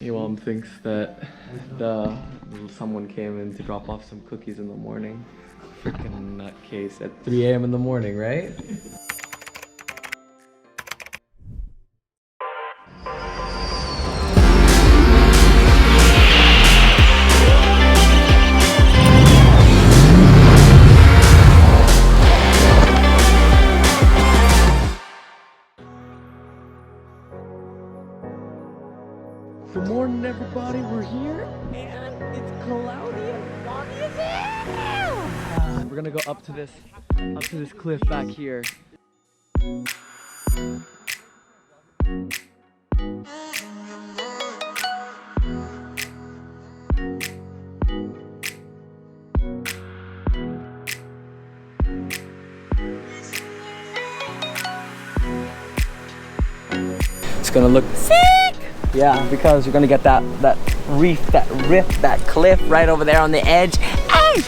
Your mom thinks that someone came in to drop off some cookies in the morning. Freaking nutcase at 3 a.m. in the morning, right? Good morning, everybody. We're here, and it's cloudy and foggy as hell. We're gonna go up to this cliff back here. It's gonna look sick. Yeah, because you're gonna get that reef, that rift, that cliff right over there on the edge. Ay!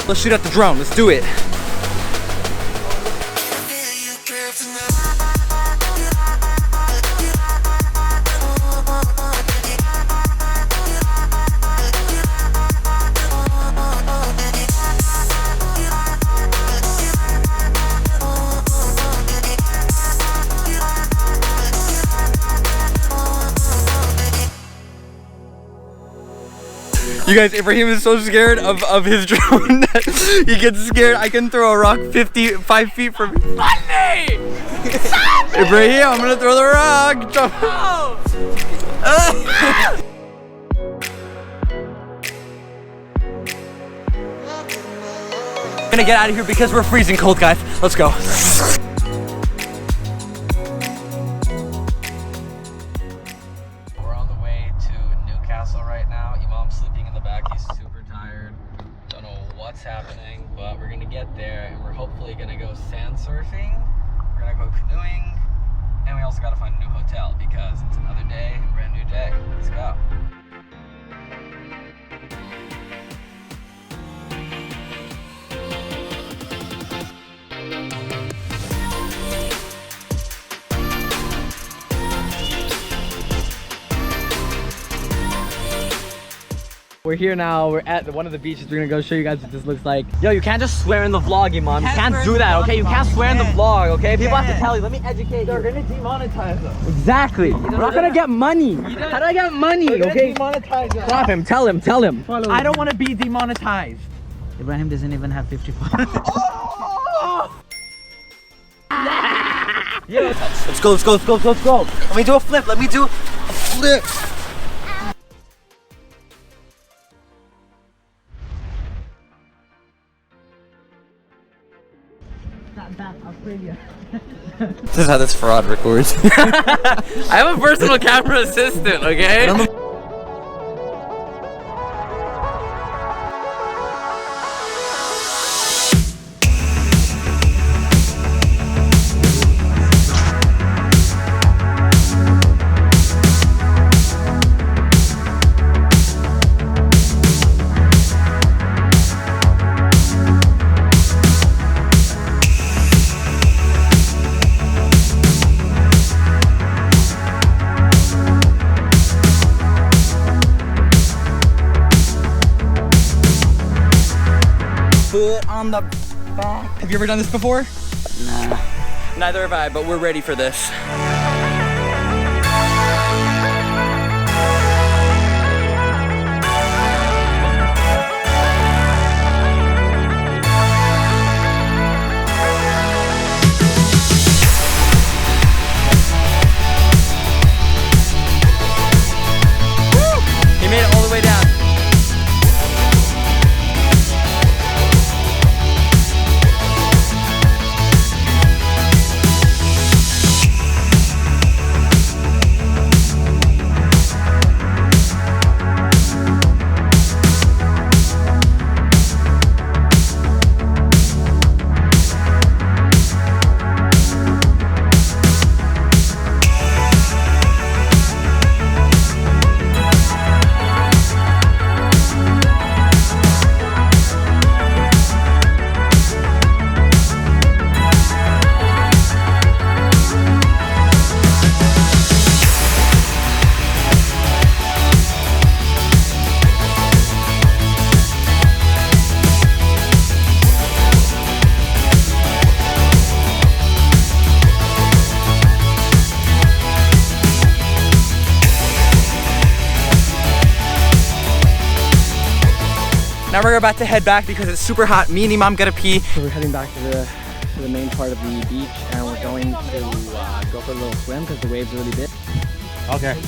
Let's shoot at the drone. Let's do it. You guys, Ibrahim is so scared of his drone that he gets scared. I can throw a rock 5 feet from me. Funny! Ibrahim, I'm gonna throw the rock. Jump. We're gonna get out of here because we're freezing cold, guys. Let's go. We're on the way to Newcastle right now. Imam's sleeping in the back. He's super tired. Don't know what's happening, but we're gonna get there and we're hopefully gonna go sand surfing. We're gonna go canoeing, and we also gotta find a new hotel because it's another day, a brand new day. Let's go. We're here now, we're at one of the beaches. We're gonna go show you guys what this looks like. Yo, you can't just swear in the vlog, Imam. You can't do that, okay? You can't swear in the vlog, okay? People have to tell you. Let me educate you. They're gonna demonetize us. Exactly. We're not gonna get money. How do I get money, okay? Demonetize us. Stop him, tell him. I don't want to be demonetized. Ibrahim doesn't even have 50 followers. Yeah. Let's go. Let me do a flip. This is how this fraud records. I have a personal camera assistant, okay? Foot on the back. Have you ever done this before? Nah. Neither have I, but we're ready for this. Woo! He made it all the way down. Now we're about to head back because it's super hot. Me and Imam gotta pee. So we're heading back to the main part of the beach, and we're going to go for a little swim because the waves are really big. Okay.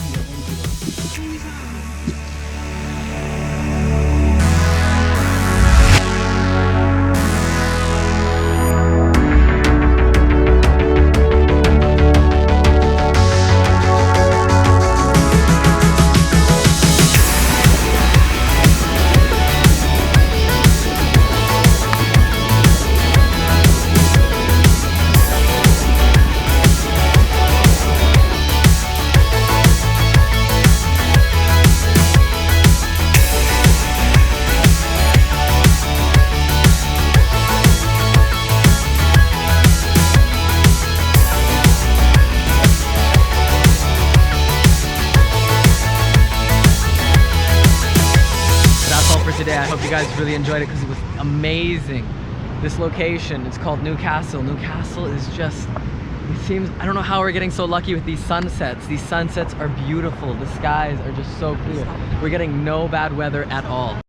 Today. I hope you guys really enjoyed it because it was amazing. This location, it's called Newcastle. Newcastle is just, it seems, I don't know how we're getting so lucky with these sunsets. These sunsets are beautiful. The skies are just so clear. We're getting no bad weather at all.